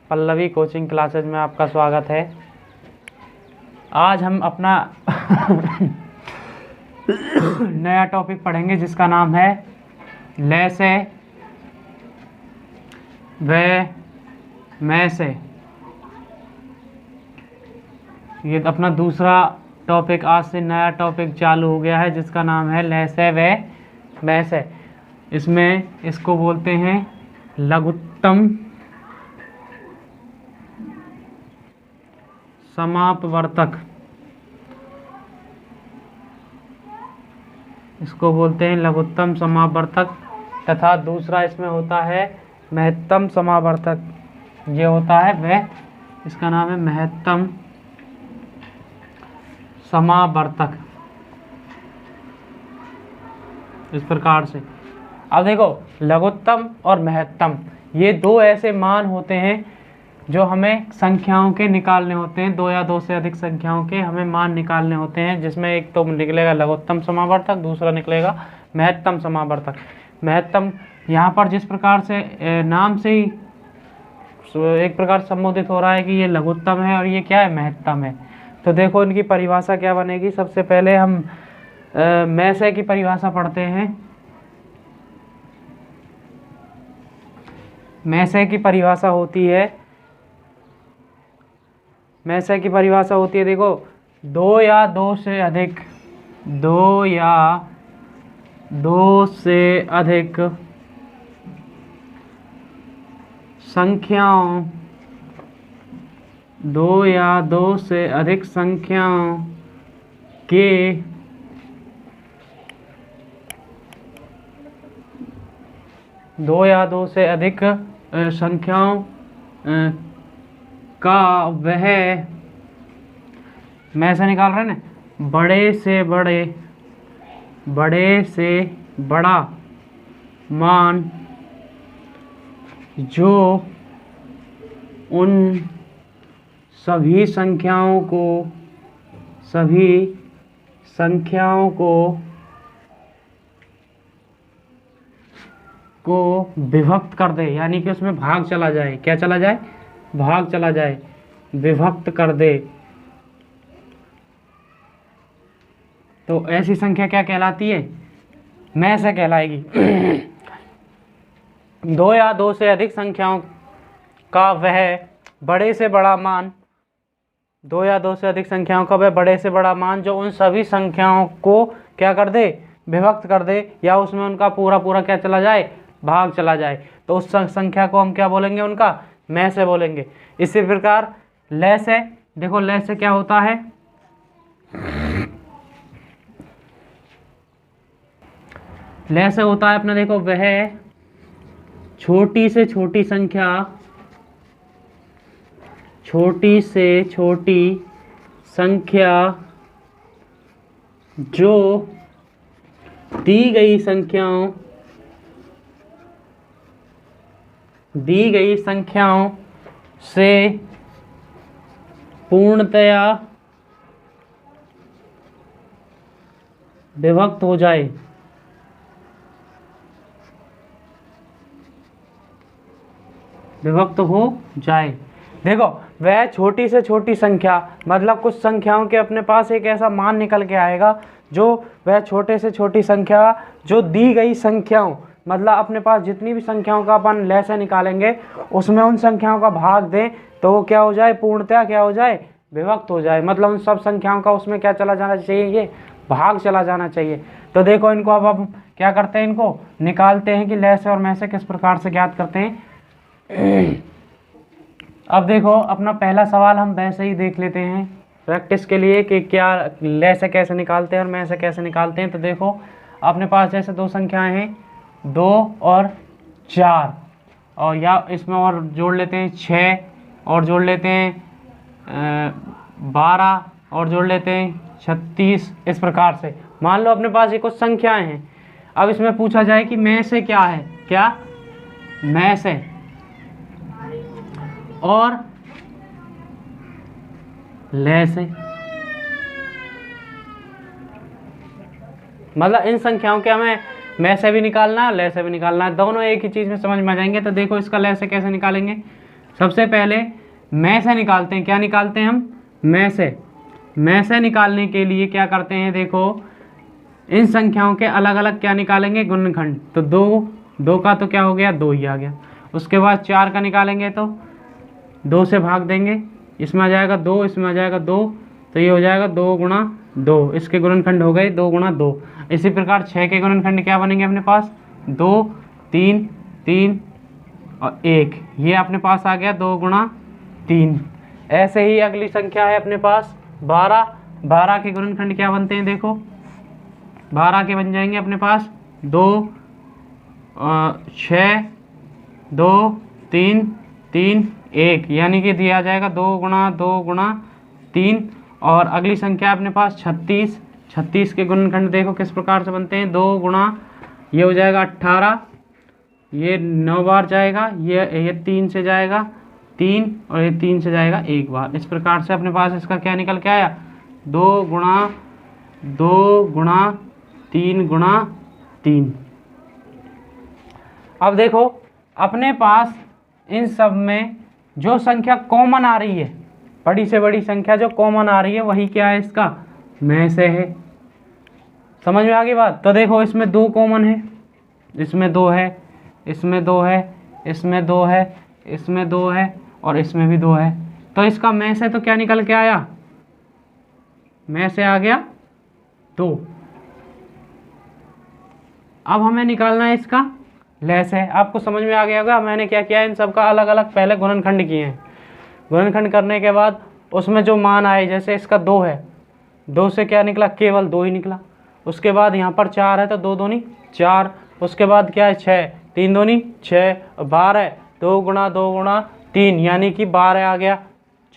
Pallavi coaching classes में आपका स्वागत है। आज हम अपना नया टॉपिक पढ़ेंगे जिसका नाम है ले से व मैं से। ये अपना दूसरा टॉपिक, आज से नया टॉपिक चालू हो गया है जिसका नाम है ले से व मैं से। इसमें इसको बोलते हैं लघुत्तम समापवर्तक। इसको बोलते हैं लघुत्तम समापवर्तक तथा दूसरा इसमें होता है महत्तम समापवर्तक। ये होता है वह, इसका नाम है महत्तम समापवर्तक। इस प्रकार से अब देखो, लघुत्तम और महत्तम ये दो ऐसे मान होते हैं जो हमें संख्याओं के निकालने होते हैं। दो या दो से अधिक संख्याओं के हमें मान निकालने होते हैं, जिसमें एक तो निकलेगा लघुत्तम समापवर्तक, दूसरा निकलेगा महत्तम समापवर्तक। महत्तम यहाँ पर जिस प्रकार से नाम से ही एक प्रकार संबोधित हो रहा है कि ये लघुत्तम है और ये क्या है, महत्तम है। तो देखो इनकी परिभाषा क्या बनेगी। सबसे पहले हम मैं से की परिभाषा पढ़ते हैं। मैं से की परिभाषा होती है, मैं से की परिभाषा होती है, देखो, दो या दो से अधिक, दो या दो से अधिक संख्याओं, दो या दो से अधिक संख्याओं के दो या दो से अधिक संख्याओं का वह, मैं से निकाल रहे हैं ना, बड़े से बड़े, बड़े से बड़ा मान जो उन सभी संख्याओं को विभक्त कर दे, यानी कि उसमें भाग चला जाए। क्या चला जाए? भाग चला जाए, विभक्त कर दे। तो ऐसी संख्या क्या कहलाती है? मैं से कहलाएगी। दो या दो से अधिक संख्याओं का वह बड़े से बड़ा मान, दो या दो से अधिक संख्याओं का वह बड़े से बड़ा मान जो उन सभी संख्याओं को क्या कर दे, विभक्त कर दे, या उसमें उनका पूरा पूरा क्या चला जाए, भाग चला जाए। तो उस संख्या को हम क्या बोलेंगे, उनका मैं से बोलेंगे। इसी प्रकार ले से, देखो ले से क्या होता है, ले से होता है अपना, देखो, वह छोटी से छोटी संख्या, छोटी से छोटी संख्या जो दी गई संख्याओं से पूर्णतया विभक्त हो जाए। विभक्त हो जाए। देखो, वह छोटी से छोटी संख्या मतलब कुछ संख्याओं के अपने पास एक ऐसा मान निकल के आएगा जो वह छोटे से छोटी संख्या जो दी गई संख्याओं, मतलब अपने पास जितनी भी संख्याओं का अपन ले से निकालेंगे उसमें उन संख्याओं का भाग दें तो वो क्या हो जाए, पूर्णतया क्या हो जाए, विभक्त हो जाए। मतलब उन सब संख्याओं का उसमें क्या चला जाना चाहिए, ये भाग चला जाना चाहिए। तो देखो इनको अब हम क्या करते हैं, इनको निकालते हैं कि ले से और मैं से किस प्रकार से ज्ञात करते हैं। अब देखो अपना पहला सवाल हम वैसे ही देख लेते हैं प्रैक्टिस के लिए कि क्या ले से कैसे निकालते हैं और मैं से कैसे निकालते हैं। तो देखो अपने पास जैसे दो संख्याएं हैं, 2 और 4, और या इसमें और जोड़ लेते हैं 6, और जोड़ लेते हैं 12, और जोड़ लेते हैं 36। इस प्रकार से मान लो अपने पास ये कुछ संख्याएं हैं। अब इसमें पूछा जाए कि मैं से क्या है, क्या मैं से और ले से, मतलब इन संख्याओं के हमें मैं से भी निकालना है, ले से भी निकालना है, दोनों एक ही चीज़ में समझ में आ जाएंगे। तो देखो इसका ले से कैसे निकालेंगे। सबसे पहले में से निकालते हैं। क्या निकालते हैं हम? में से निकालने के लिए क्या करते हैं, देखो इन संख्याओं के अलग अलग क्या निकालेंगे, गुणनखंड। तो दो का तो क्या हो गया, 2 ही आ गया। उसके बाद 4 का निकालेंगे तो 2 से भाग देंगे, इसमें आ जाएगा 2, इसमें आ जाएगा 2, तो ये हो जाएगा 2 गुणा 2, इसके गुणनखंड हो गए 2 गुणा 2। इसी प्रकार 6 के गुणनखंड क्या बनेंगे अपने पास, 2, 3, 3 और 1, ये अपने पास आ गया 2 गुणा 3। ऐसे ही अगली संख्या है अपने पास 12। 12 के गुणनखंड क्या बनते हैं, देखो 12 के बन जाएंगे अपने पास 2, 6, 2, 3, 3, 1, यानी कि दिया जाएगा 2 गुणा 2 गुणा 3। और अगली संख्या अपने पास 36। 36 के गुणनखंड देखो किस प्रकार से बनते हैं, 2 गुणा, ये हो जाएगा 18, ये 9 बार जाएगा, ये 3 से जाएगा 3, और ये 3 से जाएगा 1 बार। इस प्रकार से अपने पास इसका क्या निकल के आया, 2 गुणा 3 गुणा 3। अब देखो अपने पास इन सब में जो संख्या कॉमन आ रही है, बड़ी से बड़ी संख्या जो कॉमन आ रही है, वही क्या है, इसका में से है। समझ में आ गई बात? तो देखो इसमें 2 कॉमन है, इसमें 2 है, इसमें 2 है, इसमें 2 है, इसमें 2 है, और इसमें भी 2 है। तो इसका में से तो क्या निकल के आया, में से आ गया 2। अब हमें निकालना है इसका लैस है। आपको समझ में आ गया होगा मैंने क्या किया है, इन सब का अलग अलग पहले गुणनखंड किए हैं। गुणनखंड करने के बाद उसमें जो मान आए, जैसे इसका 2 है, 2 से क्या निकला, केवल 2 ही निकला। उसके बाद यहाँ पर 4 है तो 2 दूनी 4, उसके बाद क्या है 6, 3 दूनी 6, 12, 2 गुणा 2 गुणा 3, यानी कि 12 आ गया,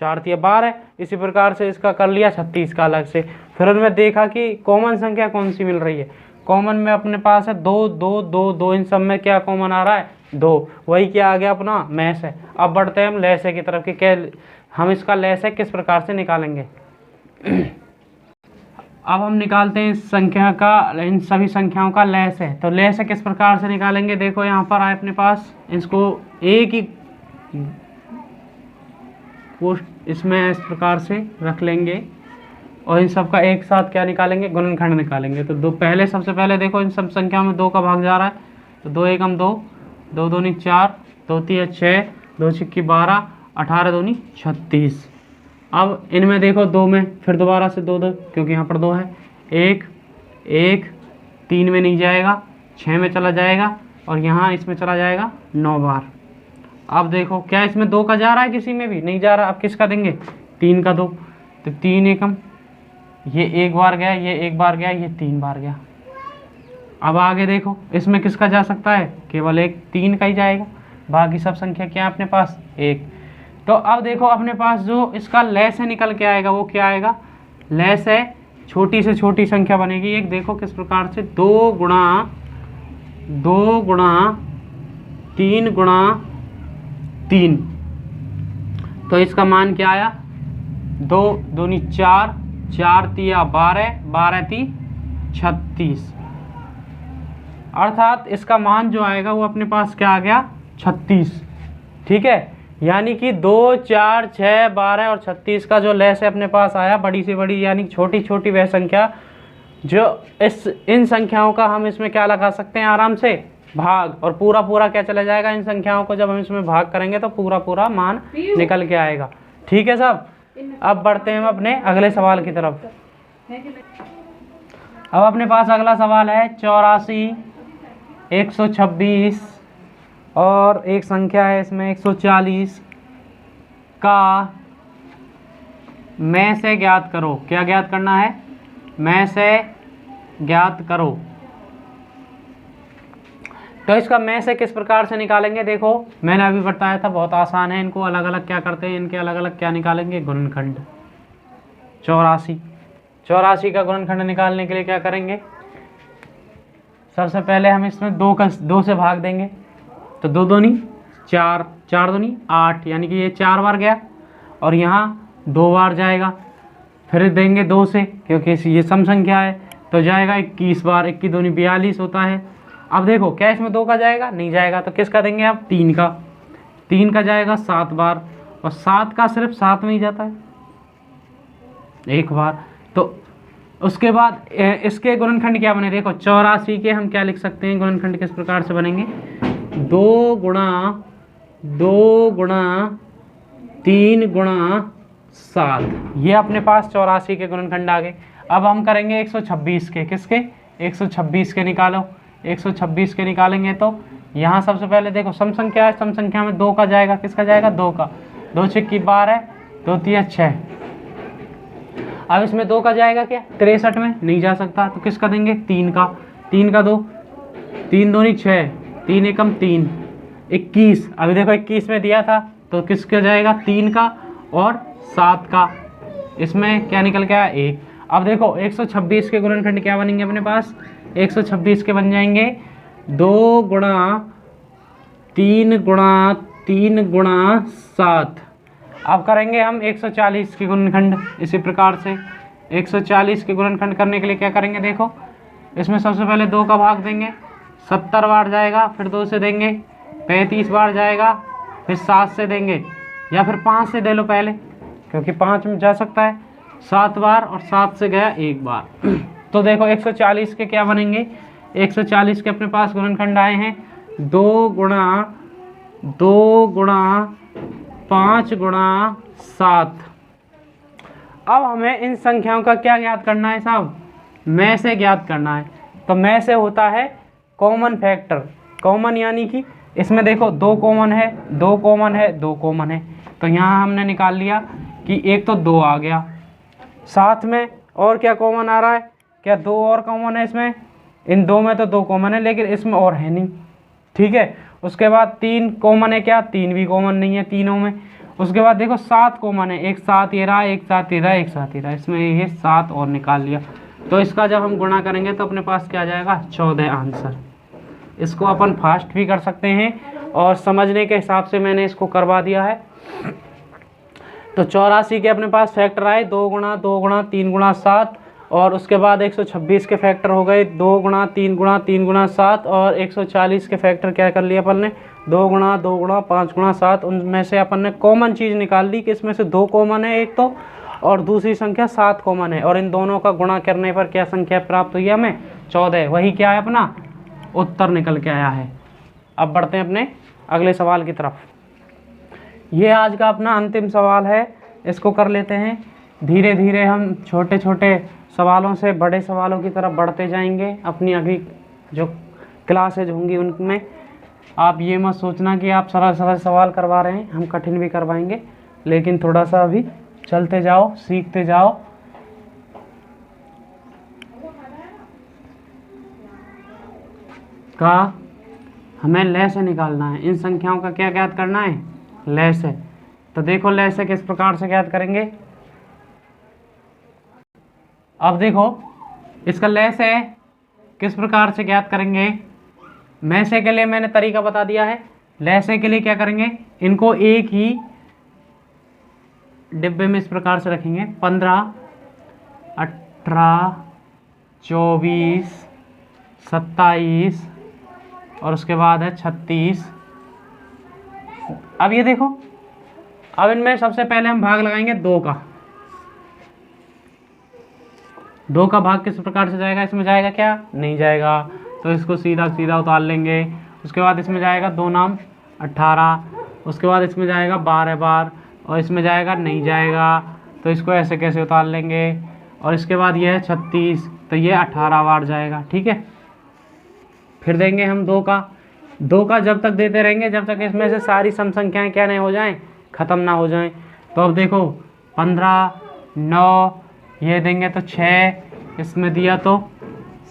4 3 12। इसी प्रकार से इसका कर लिया 36 का अलग से। फिर उनमें देखा कि कॉमन संख्या कौन सी मिल रही है। कॉमन में अपने पास है 2 2 2 2, इन सब में क्या कॉमन आ रहा है, 2, वही क्या आ गया अपना मैस है। अब बढ़ते हैं हम लैसे की तरफ कि क्या हम इसका लैसे किस प्रकार से निकालेंगे। अब हम निकालते हैं इस संख्या का, इन सभी संख्याओं का लैस है। तो लैस किस प्रकार से निकालेंगे, देखो यहाँ पर आए अपने पास, इसको एक ही इसमें इस प्रकार से रख लेंगे और इन सब का एक साथ क्या निकालेंगे, गुणनखंड निकालेंगे। तो पहले सबसे पहले देखो इन सब संख्या में 2 का भाग जा रहा है, तो 2 एकम 2, 2 दूनी 4, 2 3 6, 2 छिक्की 12, 18 दूनी 36। अब इनमें देखो 2 में फिर दोबारा से 2 2, क्योंकि यहाँ पर 2 है, 1 1, 3 में नहीं जाएगा, 6 में चला जाएगा, और यहाँ इसमें चला जाएगा 9 बार। अब देखो क्या इसमें 2 का जा रहा है, किसी में भी नहीं जा रहा। अब किसका देंगे, 3 का 2, तो 3 एकम, ये 1 बार गया, ये 1 बार गया, ये 3 बार गया। अब आगे देखो इसमें किसका जा सकता है, केवल एक 3 का ही जाएगा, बाकी सब संख्या क्या है अपने पास 1। तो अब देखो अपने पास जो इसका लैस है निकल के आएगा, वो क्या आएगा, लैस है छोटी से छोटी संख्या बनेगी एक। देखो किस प्रकार से, 2 गुणा 3 गुणा 3, तो इसका मान क्या आया, 2 दूनी 4, 4 तिया 12, 12 ती 36, अर्थात इसका मान जो आएगा वो अपने पास क्या आ गया, 36। ठीक है, यानी कि 2 4 6 12 और 36 का जो लैस है अपने पास आया, बड़ी से बड़ी यानी छोटी छोटी वह संख्या, जो इन संख्याओं का हम इसमें क्या लगा सकते हैं, आराम से भाग, और पूरा पूरा क्या चला जाएगा, इन संख्याओं को जब हम इसमें भाग करेंगे तो पूरा पूरा मान निकल के आएगा। ठीक है साहब, अब बढ़ते हैं हम अपने अगले सवाल की तरफ। अब अपने पास अगला सवाल है 84, 126 और एक संख्या है इसमें 140 का में से ज्ञात करो। क्या ज्ञात करना है, में से ज्ञात करो। तो इसका में से किस प्रकार से निकालेंगे, देखो मैंने अभी बताया था, बहुत आसान है। इनको अलग अलग क्या करते हैं, इनके अलग अलग क्या निकालेंगे, गुणनखंड। 84 का गुणनखंड निकालने के लिए क्या करेंगे, सबसे पहले हम इसमें 2 से भाग देंगे, तो 2 दूनी 4, 4 दूनी 8, यानी कि ये 4 बार गया, और यहाँ 2 बार जाएगा। फिर देंगे 2 से, क्योंकि ये सम संख्या है, तो जाएगा 21 बार, 21 दूनी 42 होता है। अब देखो क्या इसमें 2 का जाएगा, नहीं जाएगा, तो किसका देंगे आप, 3 का। 3 का जाएगा 7 बार, और 7 का सिर्फ 7 में ही जाता है एक बार। तो उसके बाद इसके गुणनखंड क्या बने, देखो 84 के हम क्या लिख सकते हैं, गुणनखंड किस प्रकार से बनेंगे, 2 गुणा 3 गुणा 7, ये अपने पास 84 के गुणनखंड आ गए। अब हम करेंगे 126 के, किसके, 126 के निकालो। 126 के निकालेंगे तो यहाँ सबसे पहले देखो सम संख्या है, सम संख्या में 2 का जाएगा, किसका जाएगा, 2 का, 2 छिक्की 12, 2 तिया 6। अब इसमें 2 का जाएगा क्या, 63 में नहीं जा सकता, तो किसका देंगे, 3 का, 3 का 2, 3 दूनी 6, 3 एकम 3, 21। अभी देखो 21 में दिया था तो किसका जाएगा, 3 का और 7 का, इसमें क्या निकल के आया, 1। अब देखो 126 के गुणनखंड क्या बनेंगे अपने पास, 126 के बन जाएंगे 2 गुणा 3 गुणा 7। अब करेंगे हम 140 के गुणनखंड इसी प्रकार से। 140 के गुणनखंड करने के लिए क्या करेंगे, देखो इसमें सबसे पहले 2 का भाग देंगे, 70 बार जाएगा, फिर 2 से देंगे 35 बार जाएगा, फिर 7 से देंगे, या फिर 5 से दे लो पहले, क्योंकि 5 में जा सकता है 7 बार, और 7 से गया 1 बार। तो देखो 140 के क्या बनेंगे, 140 के अपने पास गुणनखंड आए हैं 2 गुणा 5 गुणा 7। अब हमें इन संख्याओं का क्या ज्ञात करना है साहब, में से ज्ञात करना है। तो में से होता है कॉमन फैक्टर, कॉमन यानी कि इसमें देखो 2 कॉमन है, 2 कॉमन है, 2 कॉमन है, तो यहाँ हमने निकाल लिया कि एक तो 2 आ गया, साथ में और क्या कॉमन आ रहा है, क्या 2 और कॉमन है इसमें, इन 2 में तो 2 कॉमन है, लेकिन इसमें और है नहीं, ठीक है। उसके बाद 3 कॉमन है, क्या 3 भी कॉमन नहीं है तीनों में। उसके बाद देखो 7 कॉमन है, एक साथ ये रहा, एक साथ ये रहा, एक साथ ये रहा, इसमें ये 7 और निकाल लिया। तो इसका जब हम गुणा करेंगे तो अपने पास क्या जाएगा, 14 आंसर। इसको अपन फास्ट भी कर सकते हैं, और समझने के हिसाब से मैंने इसको करवा दिया है। तो 84 के अपने पास फैक्टर आए 2 गुणा 3 गुणा 7, और उसके बाद 126 के फैक्टर हो गए 2 गुणा 3 गुणा 7, और 140 के फैक्टर क्या कर लिया अपन ने, 2 गुणा 5 गुणा 7। उनमें से अपन ने कॉमन चीज़ निकाल ली कि इसमें से 2 कॉमन है एक तो, और दूसरी संख्या 7 कॉमन है, और इन दोनों का गुणा करने पर क्या संख्या प्राप्त हुई हमें, 14। वही क्या है अपना उत्तर निकल के आया है। अब बढ़ते हैं अपने अगले सवाल की तरफ। ये आज का अपना अंतिम सवाल है, इसको कर लेते हैं। धीरे धीरे हम छोटे छोटे सवालों से बड़े सवालों की तरफ बढ़ते जाएंगे। अपनी अगली जो क्लासेज होंगी उनमें आप ये मत सोचना कि आप सरल सरल सवाल करवा रहे हैं, हम कठिन भी करवाएंगे, लेकिन थोड़ा सा अभी चलते जाओ, सीखते जाओ। का हमें लय से निकालना है, इन संख्याओं का क्या ज्ञात करना है, लय से। तो देखो लय से किस प्रकार से ज्ञात करेंगे। अब देखो इसका लय से किस प्रकार से ज्ञात करेंगे। में से के लिए मैंने तरीका बता दिया है, लय से के लिए क्या करेंगे, इनको एक ही डिब्बे में इस प्रकार से रखेंगे, 15, 18, 24, 27 और उसके बाद है 36। अब ये देखो, अब इनमें सबसे पहले हम भाग लगाएंगे 2 का। 2 का भाग किस प्रकार से जाएगा, इसमें जाएगा क्या, नहीं जाएगा, तो इसको सीधा सीधा उतार लेंगे। उसके बाद इसमें जाएगा 2 नाम 18, उसके बाद इसमें जाएगा 12 बार, और इसमें जाएगा नहीं जाएगा, तो इसको ऐसे कैसे उतार लेंगे। और इसके बाद ये है 36, तो ये 18 बार जाएगा, ठीक है। फिर देंगे हम 2 का। 2 का जब तक देते रहेंगे जब तक इसमें से सारी सम संख्याएँ क्या नहीं हो जाएं, ख़त्म ना हो जाएं। तो अब देखो 15, 9 ये देंगे तो 6, इसमें दिया तो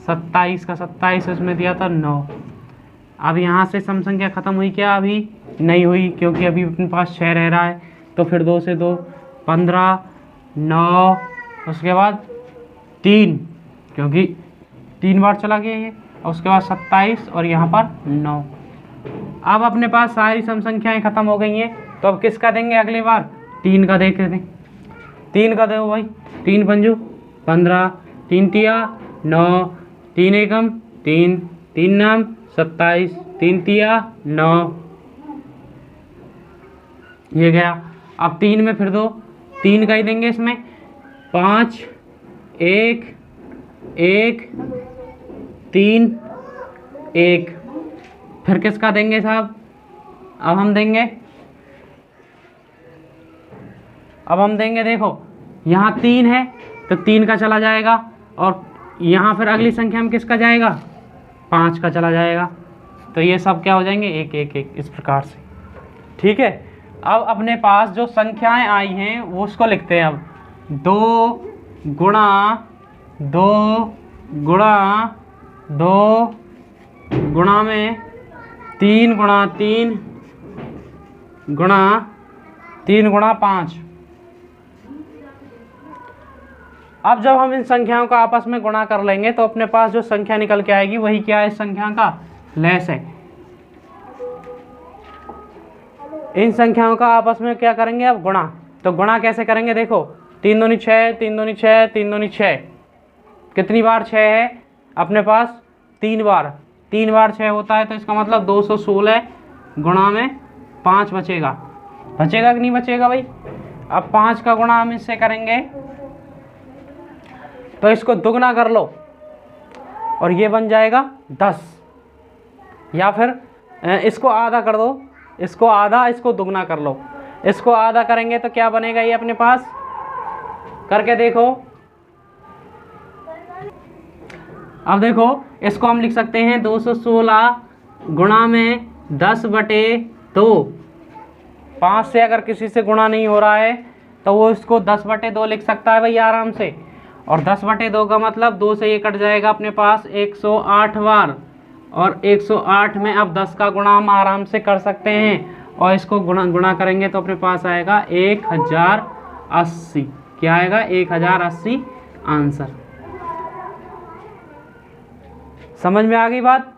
27 का 27, इसमें दिया था 9। अब यहाँ से सम संख्या ख़त्म हुई क्या, अभी नहीं हुई, क्योंकि अभी अपने पास 6 रह रहा है। तो फिर 2 से 2 15, 9 उसके बाद 3, क्योंकि 3 बार चला गया ये, और उसके बाद 27 और यहाँ पर 9। अब अपने पास सारी सम संख्याएँ ख़त्म हो गई हैं, तो अब किसका देंगे अगली बार, 3 का देख लेते हैं। 3 का दो भाई, 3 पंजू 15, 3 तिया 9, 3 एकम 3, 3 नाम 27, 3 तिया 9, ये गया। अब 3 में फिर दो, 3 का ही देंगे इसमें। 5 1 1 3 1। फिर किसका देंगे साहब? अब हम देंगे देखो, यहाँ 3 है तो 3 का चला जाएगा, और यहाँ फिर अगली संख्या में किसका जाएगा? 5 का चला जाएगा। तो ये सब क्या हो जाएंगे? 1 1 1 इस प्रकार से। ठीक है। अब अपने पास जो संख्याएं आई हैं वो उसको लिखते हैं। अब 2 गुणा 2 गुणा 2 गुणा में 3 गुणा 3 गुणा 3 गुणा 5। अब जब हम इन संख्याओं का आपस में गुणा कर लेंगे तो अपने पास जो संख्या निकल के आएगी वही क्या है? इस संख्या का लेस है। इन संख्याओं का आपस में क्या करेंगे? अब गुणा। तो गुणा कैसे करेंगे? देखो, 3 दूनी 6, 3 दूनी 6, 3 दूनी 6। कितनी बार 6 है अपने पास? 3 बार। 3 बार 6 होता है, तो इसका मतलब 216 गुणा में 5 बचेगा। बचेगा कि नहीं बचेगा भाई? अब 5 का गुणा हम इससे करेंगे तो इसको दुगना कर लो और ये बन जाएगा 10। या फिर इसको आधा कर दो, इसको आधा, इसको दुगना कर लो। इसको आधा करेंगे तो क्या बनेगा? ये अपने पास करके देखो। अब देखो, इसको हम लिख सकते हैं 216 गुणा में 10/2। 5 से अगर किसी से गुणा नहीं हो रहा है तो वो इसको 10/2 लिख सकता है भाई आराम से। और 10/2 का मतलब 2 से ये कट जाएगा अपने पास 108 बार, और 108 में अब 10 का गुणा हम आराम से कर सकते हैं, और इसको गुणा करेंगे तो अपने पास आएगा 1080। क्या आएगा? 1080 आंसर। समझ में आ गई बात?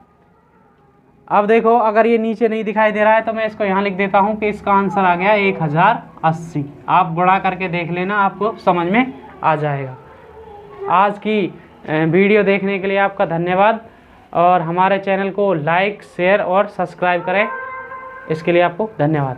अब देखो, अगर ये नीचे नहीं दिखाई दे रहा है तो मैं इसको यहाँ लिख देता हूँ कि इसका आंसर आ गया 1080। आप गुणा करके देख लेना, आपको समझ में आ जाएगा। आज की वीडियो देखने के लिए आपका धन्यवाद, और हमारे चैनल को लाइक, शेयर और सब्सक्राइब करें। इसके लिए आपको धन्यवाद।